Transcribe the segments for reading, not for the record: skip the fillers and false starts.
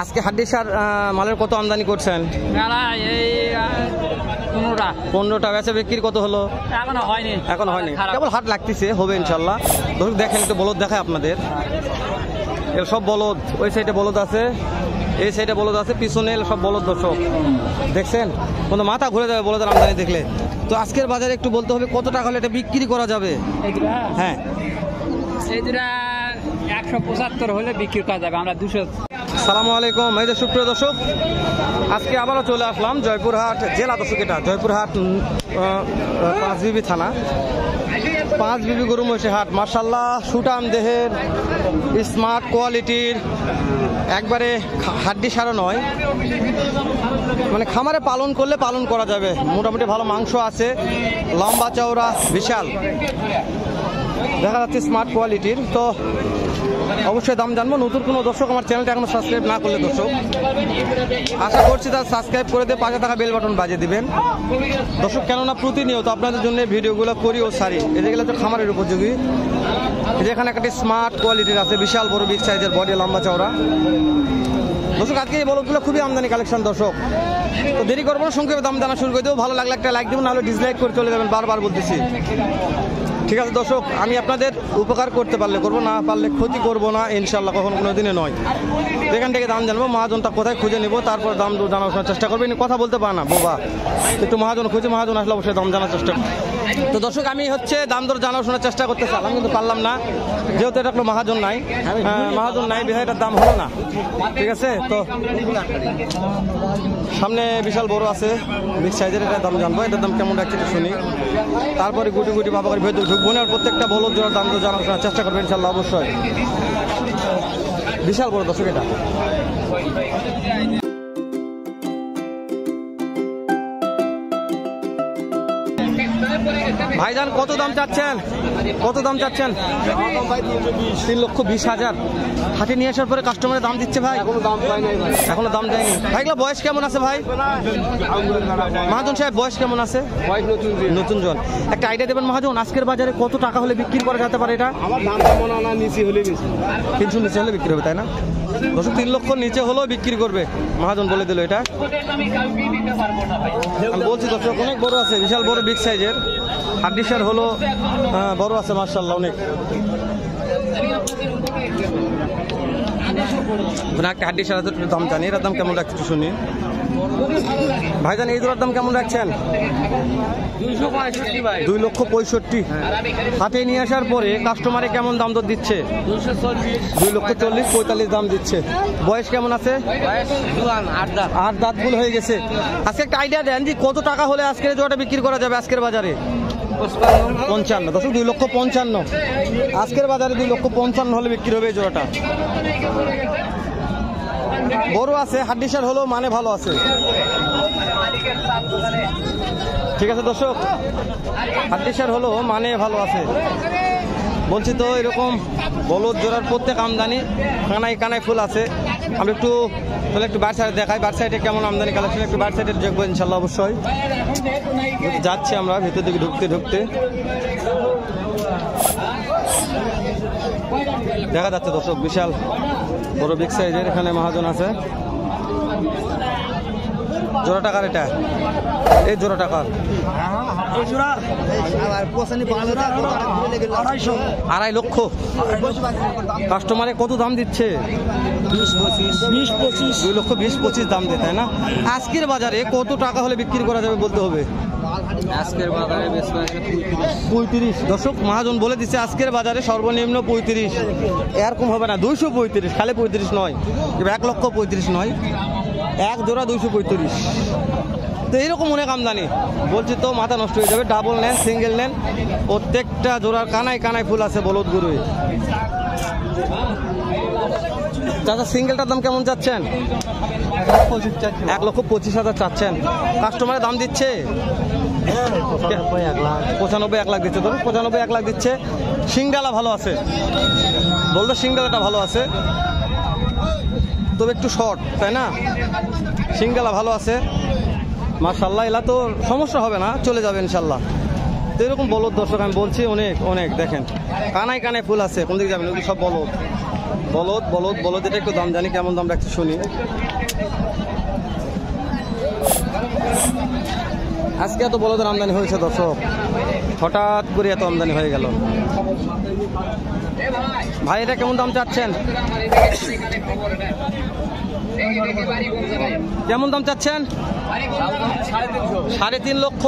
আজকে হাড্ডি সার মালের কত আমদানি করছেন? 15টা। বেচা বিক্রি কত হলো? এখন হয়নি, কেবল হাট লাগতেছে, হবে ইনশাল্লাহ। দর্শক দেখেন, একটু বলদ দেখায় আপনাদের। এর সব বলদ, ওই সাইডে বলদ আছে, এই সাইডে বলদ আছে, পিছনে সব বলদ। দর্শক দেখছেন, কোনো মাথা ঘুরে যাবে বলদের আমদানি দেখলে। তো আজকের বাজারে একটু বলতে হবে কত টাকা হলে এটা বিক্রি করা যাবে? হ্যাঁ, 175 হলে বিক্রি করা যাবে। আমরা 200। আসসালামু আলাইকুম। এই যে সুপ্রিয় দর্শক, আজকে আবারও চলে আসলাম জয়পুরহাট জেলা। দর্শক এটা জয়পুরহাট 5 বিবি থানা, 5 বিবি গরু মহিষের হাট। মার্শাল্লাহ, সুটাম দেহের, স্মার্ট কোয়ালিটির, একবারে হাড্ডি সারও নয়, মানে খামারে পালন করলে পালন করা যাবে। মোটামুটি ভালো মাংস আছে, লম্বা চওড়া বিশাল দেখা যাচ্ছে, স্মার্ট কোয়ালিটির। তো অবশ্যই দাম জানবো। নতুন কোনো দর্শক আমার চ্যানেলটা এখনো সাবস্ক্রাইব না করলে দর্শক আশা করছি তারা সাবস্ক্রাইব করে দিয়ে পাশে থাকা বেল বাটন বাজিয়ে দিবেন দর্শক, কেননা প্রতিনিয়ত আপনাদের জন্য ভিডিওগুলো করি ও সারি। এগুলো তো খামারের উপযোগী। যেখানে একটা স্মার্ট কোয়ালিটির আছে, বিশাল বড় বিগ সাইজের বডি, লম্বা চওড়া। দর্শক আজকে এই বলদগুলো খুবই আমদানি কালেকশন দর্শক। তো দেরি করবো না, সংক্ষেপে দাম জানা শুরু করে দেবো। ভালো লাগলে একটা লাইক দেবেন, নাহলে ডিসলাইক করে চলে যাবেন, বারবার বলতেছি। ঠিক আছে দর্শক, আমি আপনাদের উপকার করতে পারলে করবো, না পারলে ক্ষতি করবো না ইনশাল্লাহ, কখনো কোনো দিনে নয়। এখান থেকে দাম জানবো, মহাজনটা কোথায় খুঁজে নেবো, তারপর দাম জানার চেষ্টা করবো। কথা বলতে পারে না বোবা, একটু মহাজন খুঁজে, মহাজন আসলে অবশ্যই দাম জানার চেষ্টা। তো দর্শক আমি দাম দর জানার শোনার চেষ্টা করতে চাইলাম, কিন্তু পারলাম না, যেহেতু এটা কোনো মহাজন নাই, বিহাইটার দাম হলো না। ঠিক আছে, তো সামনে বিশাল বড় আছে বিগ সাইজের, এটার দাম জানবো, এটার দাম কেমন রাখছে শুনি। তারপরে গুটি গুটি বাবা করে ভেতর ঢুকবো না, প্রত্যেকটা বলদ জোড়ার দাম তো জানার শোনার চেষ্টা করবেন ইনশাল্লাহ অবশ্যই। বিশাল বড় দর্শক এটা। ভাইজান কত দাম চাচ্ছেন? কত দাম চাচ্ছেন? 3,20,000। হাটে নিয়ে আসার পরে কাস্টমারের দাম দিচ্ছে ভাই? এখনো দাম দেয়নি ভাই। এগুলো বয়স কেমন আছে ভাই? মহাজন সাহেব বয়স কেমন আছে? নতুন জন। একটা আইডিয়া দেবেন মহাজন, আজকের বাজারে কত টাকা হলে বিক্রি করা যেতে পারে এটা? 300 নিচে হলে বিক্রি হবে, তাই না? 3 লক্ষ নিচে হলেও বিক্রি করবে, মহাজন বলে দিল এটা। আমি বলছি দর্শক, অনেক বড় আছে, বিশাল বড় বিগ সাইজের হাড্ডি সার হলো, বড় আছে মার্শাল্লাহ অনেক। একটা হাড্ডি সার দাম জানি, এর দাম কেমন রাখছে শুনি। ভাইজান এই জোড়ার দাম কেমন রাখছেন? 2,65,000। হাতে নিয়ে আসার পরে কাস্টমারে কেমন দাম দর দিচ্ছে? 2,40,45 দাম দিচ্ছে। বয়স কেমন আছে? 8 দাঁত ফুল হয়ে গেছে। আজকে একটা আইডিয়া দেন যে কত টাকা হলে আজকের জোড়াটা বিক্রি করা যাবে আজকের বাজারে? 55। দর্শক 2,55,000 আজকের বাজারে, 2,55,000 হলে বিক্রি হবে এই জোড়াটা। বড় আছে, হাড্ডি সার হলো, মানে ভালো আছে। ঠিক আছে দর্শক, হাড্ডি সার হলো, মানে ভালো আছে বলছি। তো এরকম বলদ জোড়ার প্রত্যেক আমদানি কানায় কানায় ফুল আছে। আমরা একটু তাহলে একটু বাইর সাইডে দেখাই, বাইর সাইডে কেমন আমদানি কালেকশন, একটু বাইর সাইডে দেখবো ইনশাল্লাহ অবশ্যই। যাচ্ছি আমরা ভেতর দিকে ঢুকতে ঢুকতে, দেখা যাচ্ছে দর্শক বিশাল বড় বিগ সাইজের এখানে মহাজন আছে। জোড়া টাকার এটা, এই জোড়া টাকার 2.5 লক্ষ। কাস্টমারে কত দাম দিচ্ছে? 2,20,25 দাম দেয়, তাই না? আজকের বাজারে কত টাকা হলে বিক্রি করা যাবে বলতে হবে? আজকের বাজারে 35। দর্শক মহাজন বলে দিচ্ছে আজকের বাজারে সর্বনিম্ন 35, এরকম হবে না। 235, খালি 35 নয়, 1,35,000 নয়, এক জোড়া 235। তো এইরকম অনেক আমদানি বলছি, তো মাথা নষ্ট হয়ে যাবে। ডাবল নেন, সিঙ্গেল নেন, প্রত্যেকটা জোড়ার কানায় কানায় ফুল আছে বলদ গরু। চাচা সিঙ্গেলটার দাম কেমন চাচ্ছেন? 1,25,000 চাচ্ছেন। কাস্টমারের দাম দিচ্ছে 95-1 লাখ দিচ্ছে। ধরুন 95-1 লাখ দিচ্ছে। সিংডালা ভালো আছে, বলতো সিংডালাটা ভালো আছে, তবে একটু শর্ট, তাই না? সিংডালা ভালো আছে মাশাআল্লাহ, এলা তো সমস্যা হবে না, চলে যাবে ইনশাল্লাহ। তো এরকম বলদ দর্শক আমি বলছি অনেক অনেক, দেখেন কানায় কানায় ফুল আছে। কোন দিকে যাবেন? সব বলদ বলদ বলদ বলদ, এটা একটু দাম জানি, কেমন দাম রাখছে শুনি। আজকে এত বলদের আমদানি হয়েছে দর্শক, হঠাৎ করে এত আমদানি হয়ে গেল। ভাই এটা কেমন দাম চাচ্ছেন? কেমন দাম চাচ্ছেন? 3.5 লক্ষ।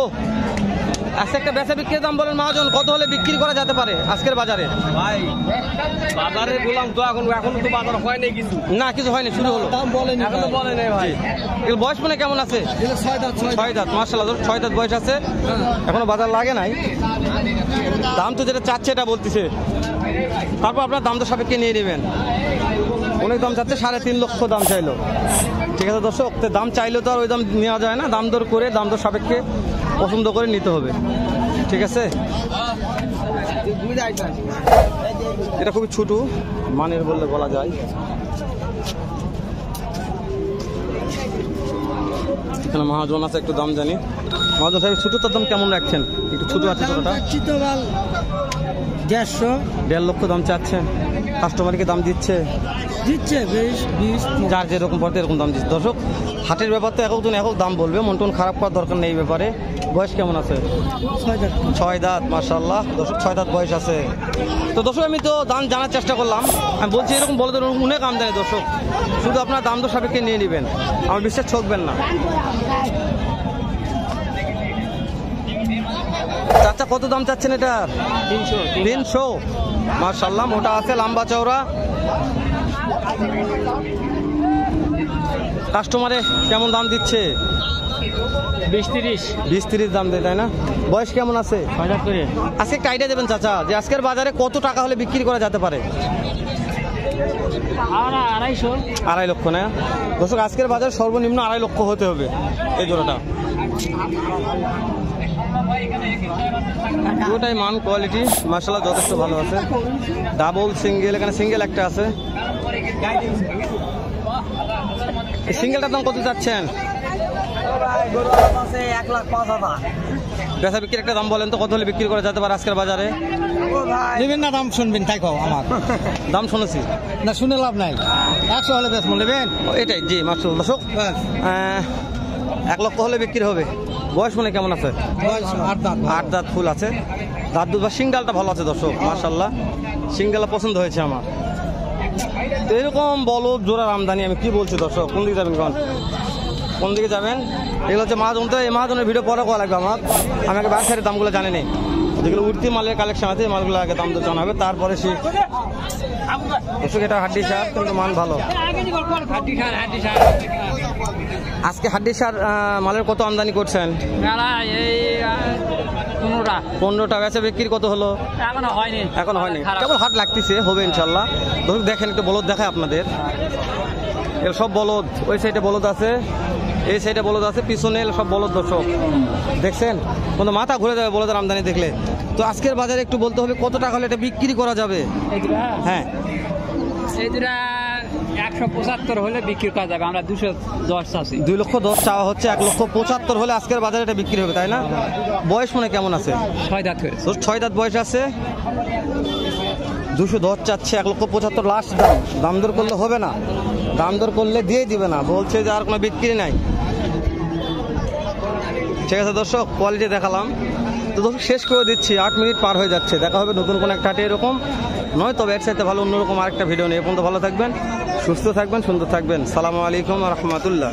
আজকে একটা বেচা বিক্রির দাম বলেন মহাজন, কত হলে বিক্রি করা যেতে পারে আজকের বাজারে? ভাই বাজারে বললাম তো, এখন তো বাজার হয় নাই কিছু। না কিছু হয়নি, শুরু হলো। এখনো বলে নাই ভাই। এর বয়স মানে কেমন আছে? 6 দাঁত, মাশাআল্লাহ 6 দাঁত বয়স আছে, এখনো বাজার লাগে নাই। দাম তো যেটা চাচ্ছে এটা বলতেছে, তারপর আপনার দাম তো সাপেক্ষে নিয়ে নেবেন। অনেক দাম চাচ্ছে, 3.5 লক্ষ দাম চাইলো। ঠিক আছে দর্শক, তো দাম চাইলেও তো আর ওই দাম নেওয়া যায় না, দাম দর করে দাম দর সাপেক্ষে পছন্দ করে নিতে হবে। ঠিক আছে, এটা খুবই ছোট মানের বললে বলা যায়। এখানে মহাজন আছে, একটু দাম জানি। মহাজন সাহেব ছোটটার দাম কেমন রাখছেন? একটু ছোট আছে ছোটটা। 1.5 লক্ষ দাম চাচ্ছেন, কাস্টমারকে দাম দিচ্ছে 20 যার যেরকম পড়তে এরকম দাম দিচ্ছে। দর্শক হাটের ব্যাপার তো একজন একক দাম বলবে, মন টন খারাপ করার দরকার নেই এই ব্যাপারে। বয়স কেমন আছে? 6 দাঁত, মাশাআল্লাহ দর্শক 6 দাঁত বয়স আছে। তো দর্শক আমি তো দাম জানার চেষ্টা করলাম, আমি বলছি এরকম বলে তো অনেক আমদানি দর্শক, শুধু আপনার দাম দর সাপেক্ষে নিয়ে নেবেন, আমার বিশ্বাস ঠকবেন না। চাচা কত দাম চাচ্ছেন এটার? 300। মাশাআল্লাহ মোটা আছে, লম্বা চওড়া। কাস্টমারে কেমন দাম দিচ্ছে? 20-30 দাম দেয়, তাই না? বয়স কেমন আছে? আজকে একটা আইডিয়া দেবেন চাচা, যে আজকের বাজারে কত টাকা হলে বিক্রি করা যেতে পারে? 2.5 লক্ষ না দর্শক, আজকের বাজার সর্বনিম্ন 2.5 লক্ষ হতে হবে এই জোড়াটা। পুরোটাই মান কোয়ালিটি মাশাআল্লাহ যথেষ্ট ভালো আছে। ডাবল সিঙ্গেল, এখানে সিঙ্গেল একটা আছে। এই সিঙ্গেলটার দাম কত চাচ্ছেন? 1,05,000। বেচা বিক্রির একটা দাম বলেন তো, কত হলে বিক্রি করা যেতে পারে আজকের বাজারে? নেবেন না দাম শুনবেন তাই কও আমার দাম শুনেছি না, শুনে লাভ নাই। 100 হলে বেশ নেবেন, এটাই। জি মাশাআল্লাহ দর্শক 1 লক্ষ হলে বিক্রি হবে। বয়স মনে কেমন আছে? 8 দাঁত ফুল আছে, দাঁত দুধ বা সিঙ্গালটা ভালো আছে দর্শক মাশাআল্লাহ, সিঙ্গালা পছন্দ হয়েছে আমার। তো এরকম বলদ জোড়ার আমদানি আমি কি বলছি দর্শক, কোন দিকে যাবেন কোন দিকে যাবেন? এগুলো হচ্ছে মাহাজন। তো এই মাহাজনের ভিডিও পরে করা লাগবে আমার, আমাকে ব্যবসায়ের দামগুলো জানি নেই, যেগুলো উঠতি মালের কালেকশন আছে এই মালগুলো আগে দাম তো জানা হবে, তারপরে সে দর্শক এটা হাড্ডি সার, কিন্তু মান ভালো। আজকে হাড্ডি সার মালের কত আমদানি করছেন? 15টা। বেচা বিক্রির কত হলো? এখন হয়নি, কেবল হাট লাগতেছে, হবে ইনশাল্লাহ। দর্শক দেখেন একটু বলদ দেখায় আপনাদের, এর সব বলদ। ওই সাইডে বলদ আছে, এই সাইডে বলদ আছে, পিছনে সব বলদ দর্শক দেখছেন, কোনো মাথা ঘুরে যাবে বলদের আমদানি দেখলে। তো আজকের বাজারে একটু বলতে হবে কত টাকা হলে এটা বিক্রি করা যাবে? হ্যাঁ 175 হলে বিক্রি করা যাবে, আমরা 210 আছি। 2,10,000 চাওয়া হচ্ছে, 1,75,000 হলে আজকের বাজারে এটা বিক্রি হবে, তাই না? বয়স মনে কেমন আছে? 6 দাঁত করে। 6 দাঁত বয়স আছে, 210 চাচ্ছে, 1,75,000 লাস্ট দাম। দাম দর করলে হবে না, দাম দর করলে দিয়ে দিবে না, বলছে যে আর কোনো বিক্রি নাই। ঠিক আছে দর্শক, কোয়ালিটি দেখালাম তো দর্শক, শেষ করে দিচ্ছি, 8 মিনিট পার হয়ে যাচ্ছে। দেখা হবে নতুন কোনো একটা হাটে এরকম নয়, তবে এর সাথে ভালো অন্যরকম আরেকটা ভিডিও নিয়ে। এ পর্যন্ত ভালো থাকবেন, সুস্থ থাকবেন, সুন্দর থাকবেন। সালামু আলাইকুম ওয়া রাহমাতুল্লাহ।